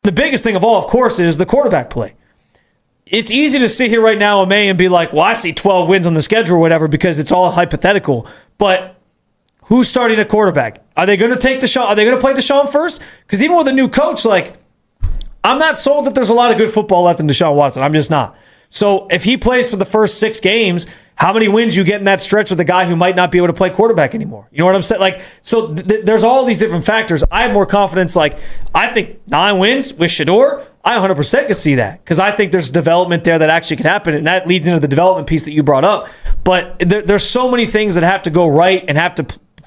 The biggest thing of all, of course, is the quarterback play. It's easy to sit here right now in May and be like, well, I see 12 wins on the schedule or whatever because it's all hypothetical. But who's starting a quarterback? Are they going to take Deshaun? Are they going to play Deshaun first? Because even with a new coach, like, I'm not sold that there's a lot of good football left in Deshaun Watson. I'm just not. So if he plays for the first 6 games, how many wins you get in that stretch with a guy who might not be able to play quarterback anymore? You know what I'm saying? Like, so there's all these different factors. I have more confidence. Like, I think 9 wins with Shedeur, I 100% could see that because I think there's development there that actually can happen, and that leads into the development piece that you brought up. But there's so many things that have to go right and have to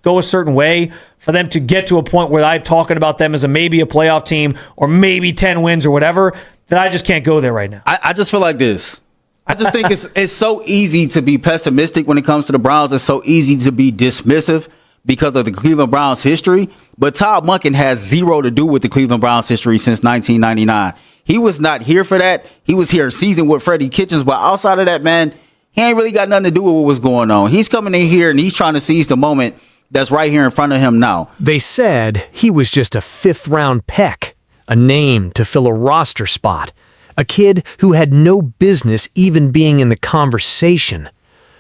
go a certain way for them to get to a point where I'm talking about them as maybe a playoff team or maybe 10 wins or whatever, that I just can't go there right now. I just feel like this. I just think it's so easy to be pessimistic when it comes to the Browns. It's so easy to be dismissive because of the Cleveland Browns history. But Todd Monken has zero to do with the Cleveland Browns history since 1999. He was not here for that. He was here seasoned with Freddie Kitchens. But outside of that, man, he ain't really got nothing to do with what was going on. He's coming in here and he's trying to seize the moment that's right here in front of him now. They said he was just a 5th-round pick, a name to fill a roster spot, a kid who had no business even being in the conversation.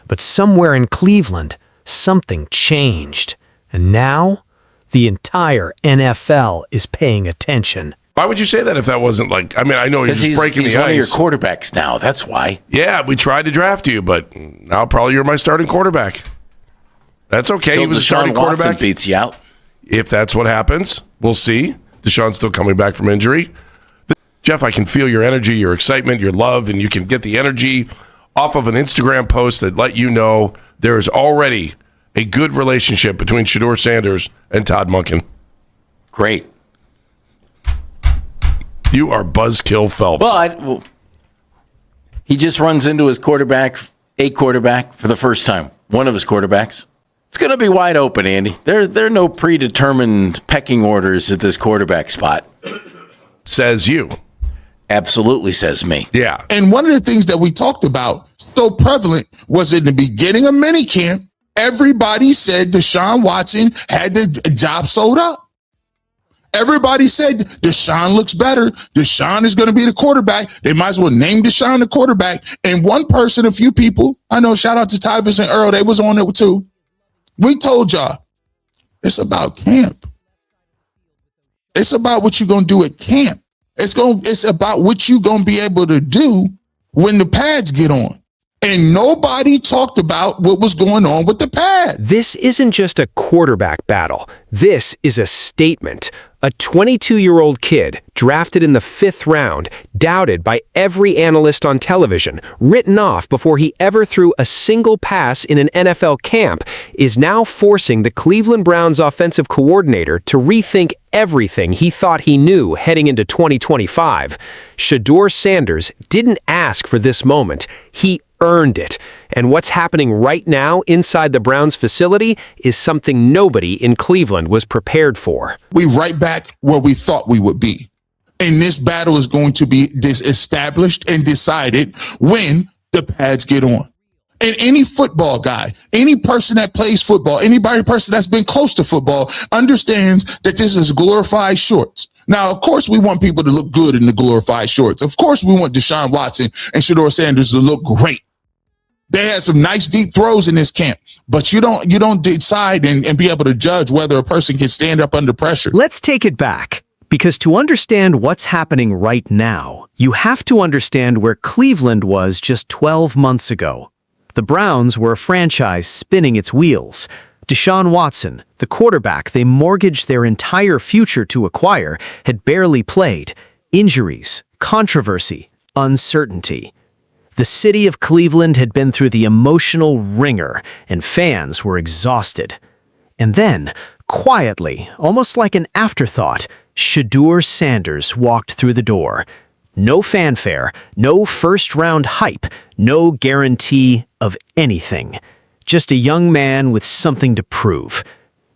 But somewhere in Cleveland, something changed. And now, the entire NFL is paying attention. Why would you say that if that wasn't like, I mean, I know you're just breaking the ice. He's one of your quarterbacks now, that's why. Yeah, we tried to draft you, but now probably you're my starting quarterback. That's okay. So he was a starting quarterback. Watson beats you out. If that's what happens, we'll see. Deshaun's still coming back from injury. Jeff, I can feel your energy, your excitement, your love, and you can get the energy off of an Instagram post that let you know there is already a good relationship between Shedeur Sanders and Todd Monken. Great. You are Buzzkill Phelps. Well, he just runs into his quarterback, a quarterback, for the first time. One of his quarterbacks. It's going to be wide open, Andy. There are no predetermined pecking orders at this quarterback spot. Says you. Absolutely, says me. Yeah. And one of the things that we talked about so prevalent was in the beginning of minicamp, everybody said Deshaun Watson had the job sold up. Everybody said Deshaun looks better. Deshaun is going to be the quarterback. They might as well name Deshaun the quarterback. And one person, a few people, I know, shout out to Tyvis and Earl, they was on it too. We told y'all, it's about camp. It's about what you're going to do at camp. It's about what you're going to be able to do when the pads get on. And nobody talked about what was going on with the pad. This isn't just a quarterback battle. This is a statement. A 22-year-old kid drafted in the 5th round, doubted by every analyst on television, written off before he ever threw a single pass in an NFL camp, is now forcing the Cleveland Browns offensive coordinator to rethink everything he thought he knew heading into 2025. Shedeur Sanders didn't ask for this moment. He earned it. And what's happening right now inside the Browns facility is something nobody in Cleveland was prepared for. We right back where we thought we would be. And this battle is going to be established and decided when the pads get on. And any football guy, any person that plays football, person that's been close to football understands that this is glorified shorts. Now, of course, we want people to look good in the glorified shorts. Of course, we want Deshaun Watson and Shedeur Sanders to look great. They had some nice deep throws in this camp, but you don't decide and be able to judge whether a person can stand up under pressure. Let's take it back, because to understand what's happening right now, you have to understand where Cleveland was just 12 months ago. The Browns were a franchise spinning its wheels. Deshaun Watson, the quarterback they mortgaged their entire future to acquire, had barely played. Injuries, controversy, uncertainty. The city of Cleveland had been through the emotional ringer, and fans were exhausted. And then, quietly, almost like an afterthought, Shedeur Sanders walked through the door. No fanfare, no first-round hype, no guarantee of anything. Just a young man with something to prove.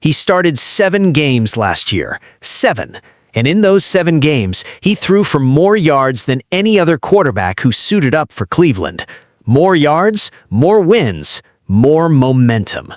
He started 7 games last year. 7. And in those 7 games, he threw for more yards than any other quarterback who suited up for Cleveland. More yards, more wins, more momentum.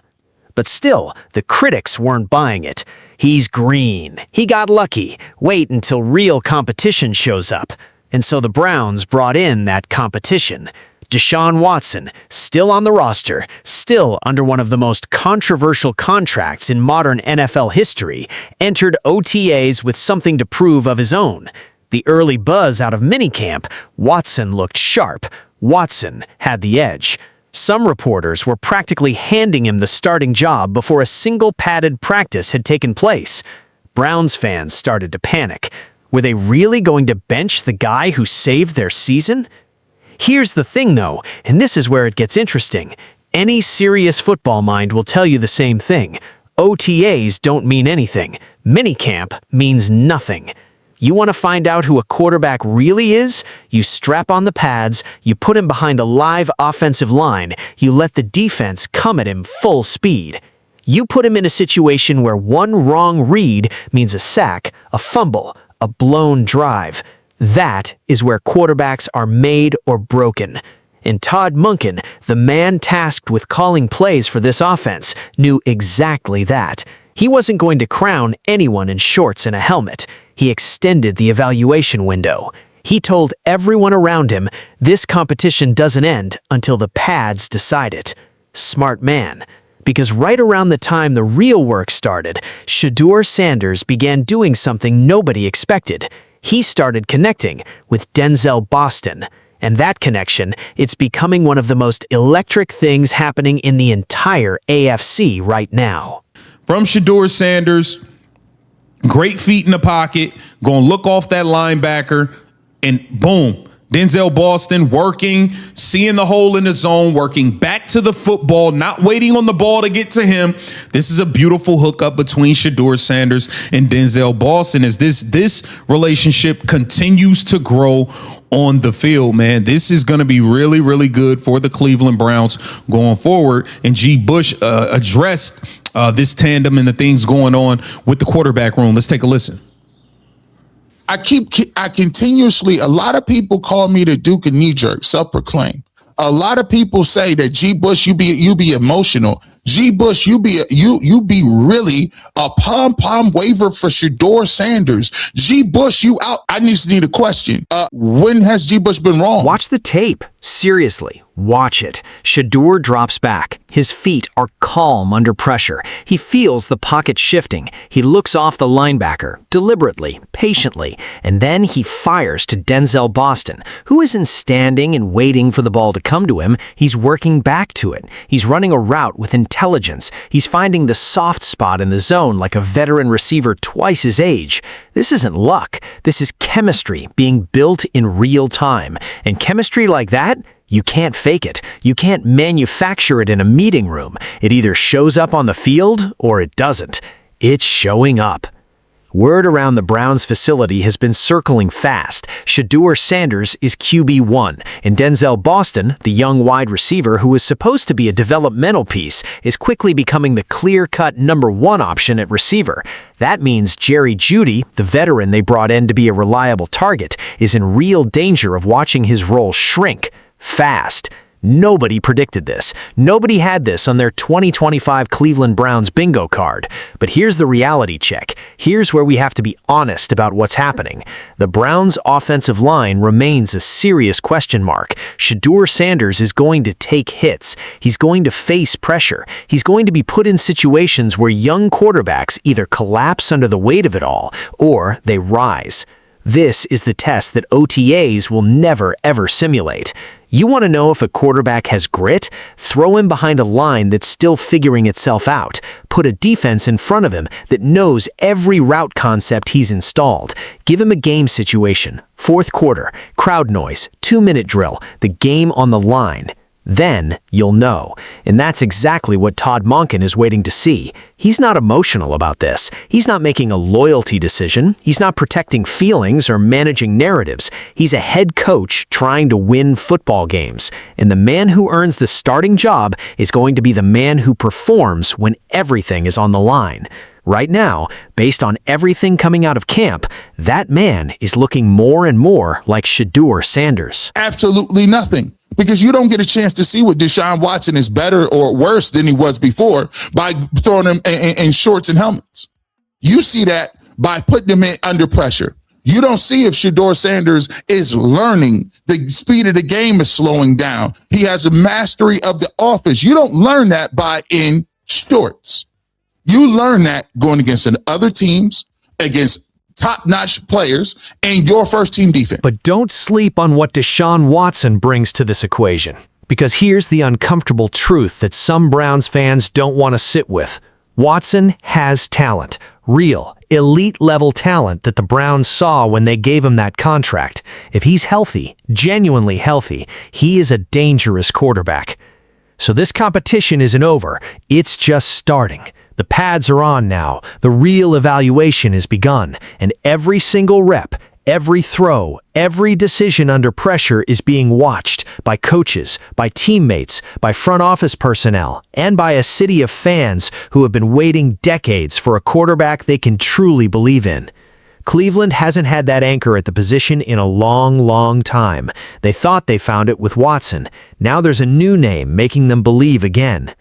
But still, the critics weren't buying it. He's green. He got lucky. Wait until real competition shows up. And so the Browns brought in that competition. Deshaun Watson, still on the roster, still under one of the most controversial contracts in modern NFL history, entered OTAs with something to prove of his own. The early buzz out of minicamp, Watson looked sharp. Watson had the edge. Some reporters were practically handing him the starting job before a single padded practice had taken place. Browns fans started to panic. Were they really going to bench the guy who saved their season? Here's the thing, though, and this is where it gets interesting. Any serious football mind will tell you the same thing. OTAs don't mean anything. Minicamp means nothing. You want to find out who a quarterback really is? You strap on the pads, you put him behind a live offensive line, you let the defense come at him full speed. You put him in a situation where one wrong read means a sack, a fumble, a blown drive. That is where quarterbacks are made or broken. And Todd Monken, the man tasked with calling plays for this offense, knew exactly that. He wasn't going to crown anyone in shorts and a helmet. He extended the evaluation window. He told everyone around him, this competition doesn't end until the pads decide it. Smart man. Because right around the time the real work started, Shedeur Sanders began doing something nobody expected. He started connecting with Denzel Boston. And that connection, it's becoming one of the most electric things happening in the entire AFC right now. From Shedeur Sanders, great feet in the pocket, going to look off that linebacker, and boom, Denzel Boston working, seeing the hole in the zone, working back to the football, not waiting on the ball to get to him. This is a beautiful hookup between Shedeur Sanders and Denzel Boston as this relationship continues to grow on the field, man. This is going to be really, really good for the Cleveland Browns going forward. And G. Bush addressed this tandem and the things going on with the quarterback room. Let's take a listen. I continuously, a lot of people call me the Duke of knee jerk, self-proclaimed. A lot of people say that G. Bush, you be emotional. G. Bush, you be really a pom-pom waiver for Shedeur Sanders. G. Bush, you out. I just need a question. When has G. Bush been wrong? Watch the tape. Seriously, watch it. Shedeur drops back. His feet are calm under pressure. He feels the pocket shifting. He looks off the linebacker, deliberately, patiently, and then he fires to Denzel Boston, who isn't standing and waiting for the ball to come to him. He's working back to it. He's running a route with intelligence. He's finding the soft spot in the zone like a veteran receiver twice his age. This isn't luck. This is chemistry being built in real time. And chemistry like that, you can't fake it. You can't manufacture it in a meeting room. It either shows up on the field or it doesn't. It's showing up. Word around the Browns facility has been circling fast. Shedeur Sanders is QB1, and Denzel Boston, the young wide receiver who was supposed to be a developmental piece, is quickly becoming the clear-cut number one option at receiver. That means Jerry Jeudy, the veteran they brought in to be a reliable target, is in real danger of watching his role shrink fast. Nobody predicted this. Nobody had this on their 2025 Cleveland Browns bingo card. But here's the reality check. Here's where we have to be honest about what's happening. The Browns' offensive line remains a serious question mark. Shedeur Sanders is going to take hits. He's going to face pressure. He's going to be put in situations where young quarterbacks either collapse under the weight of it all or they rise. This is the test that OTAs will never, ever simulate. You want to know if a quarterback has grit? Throw him behind a line that's still figuring itself out. Put a defense in front of him that knows every route concept he's installed. Give him a game situation, fourth quarter, crowd noise, 2-minute drill, the game on the line. Then you'll know. And that's exactly what Todd Monken is waiting to see. He's not emotional about this. He's not making a loyalty decision. He's not protecting feelings or managing narratives. He's a head coach trying to win football games. And the man who earns the starting job is going to be the man who performs when everything is on the line. Right now, based on everything coming out of camp, that man is looking more and more like Shedeur Sanders. Absolutely nothing. Because you don't get a chance to see what Deshaun Watson is better or worse than he was before by throwing him in shorts and helmets. You see that by putting him in under pressure. You don't see if Shedeur Sanders is learning. The speed of the game is slowing down. He has a mastery of the offense. You don't learn that by in shorts. You learn that going against other teams, against top-notch players, and your first-team defense. But don't sleep on what Deshaun Watson brings to this equation, because here's the uncomfortable truth that some Browns fans don't want to sit with. Watson has talent, real, elite-level talent that the Browns saw when they gave him that contract. If he's healthy, genuinely healthy, he is a dangerous quarterback. So this competition isn't over, it's just starting. The pads are on now, the real evaluation has begun, and every single rep, every throw, every decision under pressure is being watched by coaches, by teammates, by front office personnel, and by a city of fans who have been waiting decades for a quarterback they can truly believe in. Cleveland hasn't had that anchor at the position in a long, long time. They thought they found it with Watson. Now there's a new name making them believe again.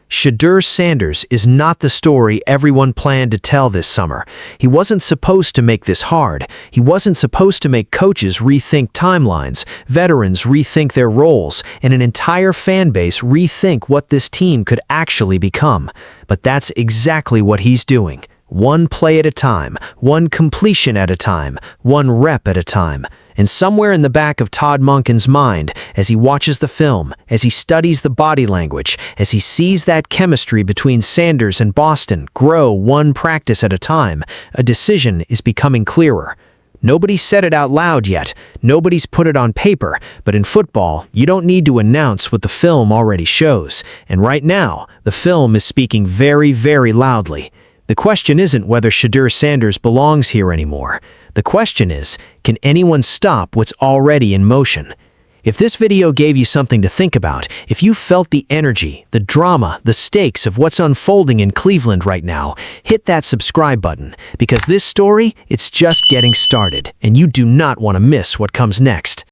Shedeur Sanders is not the story everyone planned to tell this summer. He wasn't supposed to make this hard. He wasn't supposed to make coaches rethink timelines, veterans rethink their roles, and an entire fan base rethink what this team could actually become. But that's exactly what he's doing. One play at a time, one completion at a time, one rep at a time. And somewhere in the back of Todd Monken's mind, as he watches the film, as he studies the body language, as he sees that chemistry between Sanders and Boston grow one practice at a time, a decision is becoming clearer. Nobody's said it out loud yet, nobody's put it on paper, but in football, you don't need to announce what the film already shows. And right now, the film is speaking very, very loudly. The question isn't whether Shedeur Sanders belongs here anymore. The question is, can anyone stop what's already in motion? If this video gave you something to think about, if you felt the energy, the drama, the stakes of what's unfolding in Cleveland right now, hit that subscribe button, because this story, it's just getting started, and you do not want to miss what comes next.